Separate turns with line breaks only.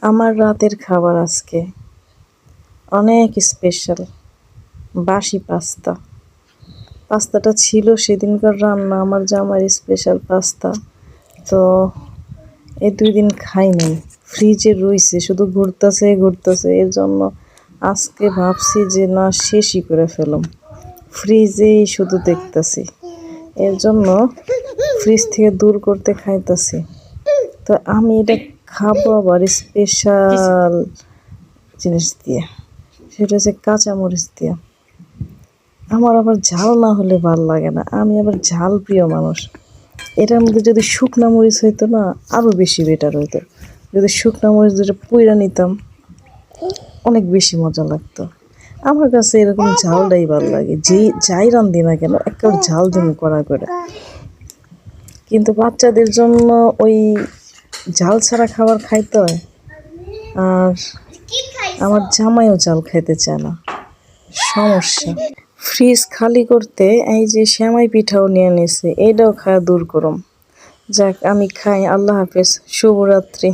আমার রাতের খাবার আজকে অনেক স্পেশাল। বাসি পাস্তা। পাস্তাটা ছিল সেদিনকার রান্না, আমার জামাইয়ের স্পেশাল পাস্তা। তো এই 2 দিন খাই নাই, ফ্রিজে রইছে, শুধু ঘুরতেছে। এর জন্য আজকে ভাবছি যে না, শেষই করে ফেলুম, ফ্রিজেই শুধু দেখতেছি। এর জন্য ফ্রিজ থেকে দূর করতে খাইতেছি। তো আমি এটা খাবো আবার স্পেশাল জিনিস দিয়ে, সেটা হচ্ছে কাঁচামরিচ দিয়ে। আমার আবার ঝাল না হলে ভাল লাগে না, আমি আবার ঝাল প্রিয় মানুষ। এটার মধ্যে যদি শুকনা মরিচ হইতো না, আরও বেশি বেটার হইতো। যদি শুকনা মরিচ দুটো পুইরা নিতাম, অনেক বেশি মজা লাগতো। আমার কাছে এরকম ঝালটাই ভালো লাগে, যাই রান্ধি না কেন একেবারে ঝাল দিন করা করে। কিন্তু বাচ্চাদের জন্য ওই ঝাল ছাড়া খাবার খাইতে হয়। আর আমার জামাইও ঝাল খাইতে চায় না, সমস্যা। ফ্রিজ খালি করতে এই যে সেমাই পিঠাও নিয়ে নিছে, এটাও খাওয়া দূর করম। যাক, আমি খাই। আল্লাহ হাফেজ, শুভরাত্রি।